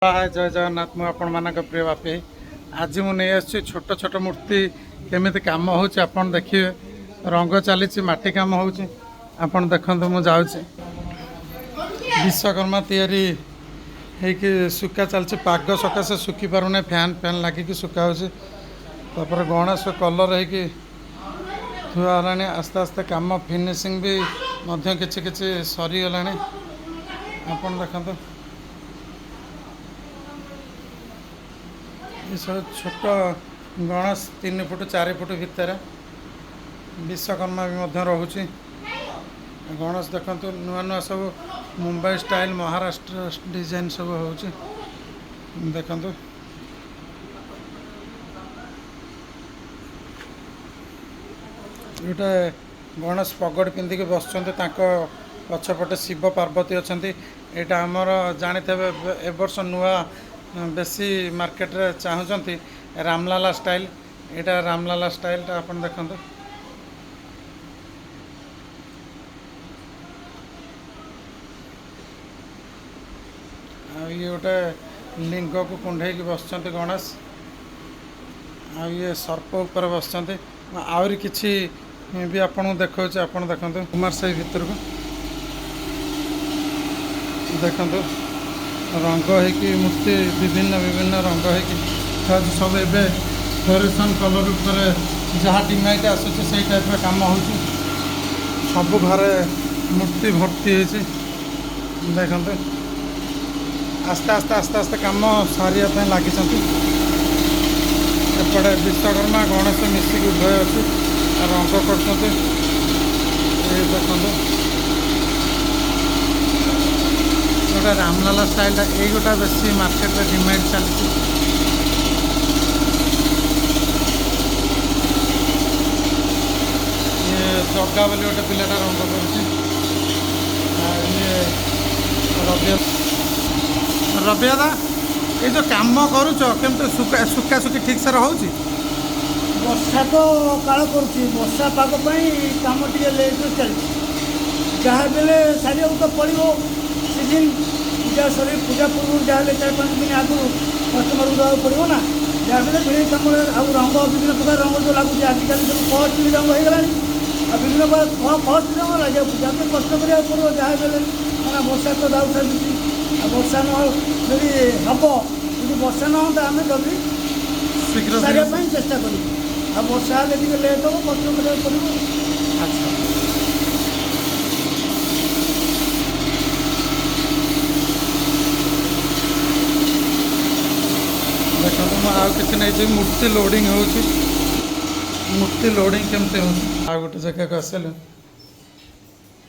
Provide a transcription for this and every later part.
हाय जय जगन्नाथ मु आपण मान प्रिय बापी आज मुझे छोट छोट मूर्ति केमी कम हो देखिए रंग चली माटी कम हो देखु मु जाऊँगी विश्वकर्मा तैयारी होगी सुखा चलती पाग सकाशे सुखी पारना फैन फैन लगिकी सुखा होपर गणेश कलर होगी थुआ आस्ते आस्ते कम फिनिशिंग भी किसी सरीगला आप देखते सब छोट गणेश 3 फुट 4 फुट भितर विश्वकर्मा भी रोचे गणेश देखु नुआ नुआ सब मुंबई स्टाइल महाराष्ट्र डिजाइन सब हो देखु गोटे गणेश पगड़ पिंधिक बस पछपटे शिव पार्वती अच्छा यहाँ आमर जानी ए वर्ष नुआ बेसी मार्केट रे चाहूँगी रामलाला स्टाइल यहाँ रामलाला स्टाइल टा अपन देखते ये गोटे लिंग को कुंडे बस गणेश ये सर्प उपर बस आहरी किसी भी आपको देखा आप देखते कुमार साई भितर को देखते रंग होगी मूर्ति विभिन्न विभिन्न रंग होगी सब ए फ्लोरेसन कलर उपर जहाँ डिमांड आसूँ से टाइप कम हो सब घरे मूर्ति भर्ती हो देखते आस्ते आस्ते आस्ते आस्ते कम सारे लगी एपटे विश्वकर्मा गणेश मिसिक उभय अच्छे रंग कर देखते गोटे रामलाला स्टाइल ये गोटा बेसी मार्केट में डिमांड चलती ये जगा बोली गोटे पिलाटा रंग कर रबिदा ये जो कम करुच केमती सुखा सुखी ठीक से रोच वर्षा तो काल वर्षा पाग कम टे लेट चलती जहाँ बेले सारे तो पड़ो सीजन पूजा सर पूजा पूर्व जहाँ 4-5 दिन आगु कस्टमर को देवा पड़ो ना जहाँ बेले भिड़ कम रंग विभिन्न प्रकार रंग जो लगुच आजिकल सब कहस्टली रंग हो गलानी विभिन्न प्रकार कहस्टली रंग लगे पूजा तो कष्ट करा पड़ो जहाँ बेले मैंने वर्षा तो दाऊ चलती वर्षा नदी हम यदि वर्षा न होता आम जल्दी शीघ्र सारे चेष्टा करूँ आ वर्षा हेल्ले टे लेट हम कष्ट करा पड़ो। अच्छा देखो किसी नहीं मूर्ति लोडिंग हो मूर्ति लोडिंग केमती हो गोटे जगह आसल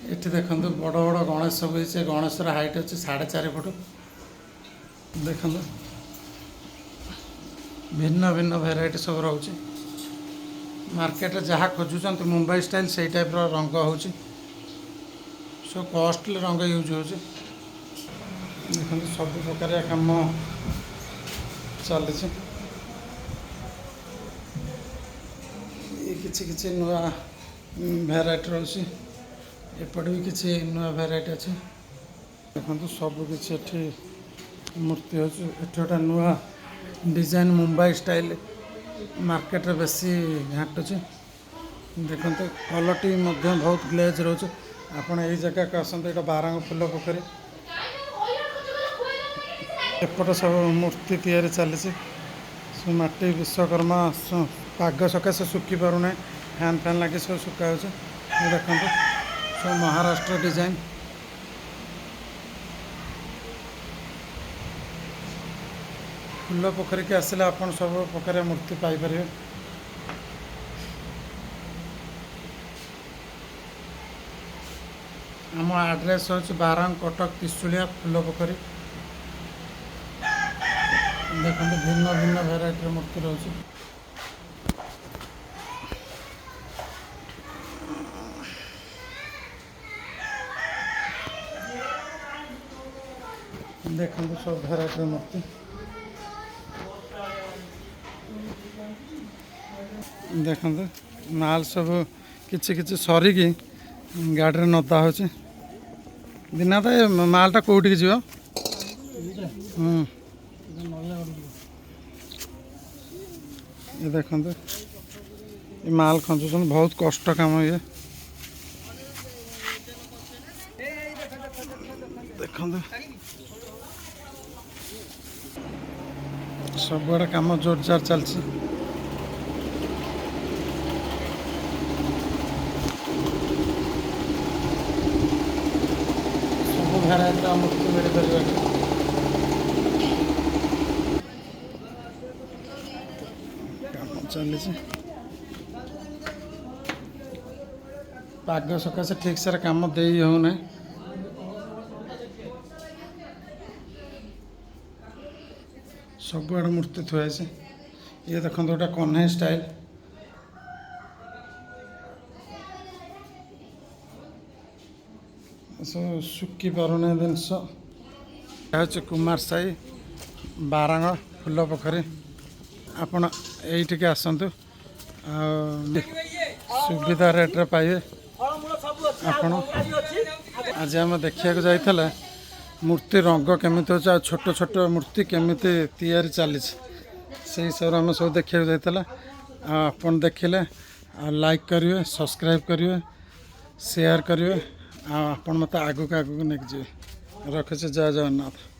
ये देखो बड़ बड़ गणेश सब गणेश हाइट अच्छे 4.5 फुट देखो भिन्न भिन्न भेराइटी सब रोचे मार्केट जहाँ खोजुंट मुंबई स्टाइल से टाइप रंग हो सब कॉस्टली रंग यूज हो देखो सब प्रकार कम चली किसी नुआ भेराइटी रोचे एपटे भी किसी नुआ भेराइटी अच्छे देखो सब किसी मूर्ति हो गोटे नुआ डिजाइन मुंबई स्टाइल मार्केट रे बेसी घाटुचे देखो क्वालिटी बहुत ग्लेज रोचे आपड़ यही जगह को आसते ये बारंग फूल पोखरी एपटे सब मूर्ति तैयारी चली माटी विश्वकर्मा पाग सकाशे सुखी पारना फैन फैन लगे सब सुखा हो देखते सब महाराष्ट्र डिजाइन फूल पोखरी के आसिले आप सब प्रकार मूर्ति पाइपर आम आड्रेस हूँ बारंग कटक त्रिशूलिया फूल पोखरी देखते भिन्न भिन्न भेराइटी मूर्ति रोचे देखते सब भेराइटी मूर्ति देखते माल सब किछि किछि सरिकी गाड़ी नदा हो दिना तो मालटा कौटी जी ये देखते ये माल खंचुन बहुत कष्ट काम ये देखते सब आड़े कम जोरजार चलती सब भेराइटी मूर्ति मिल पार चली पाग सकाशे ठीक से कम दे होना सब आड़े मूर्ति थुआ ये देखो गोटे कन्हई स्टाइल सब सुखी पारना जिनस कुमार साई बारंग फुल पोखरी आपण ये आसतु सुविधा रेट्रे पाइबे आपण आज आम देखा जाइए मूर्ति रंग केमी हो छोट छोट मूर्ति केमी तैयारी चली से हिसाब से आम सब देखा जाइए आपन देखिले लाइक करेंगे सब्सक्राइब करेंगे शेयर करेंगे आपन मत आगू नहीं जी रखे जय जगन्नाथ।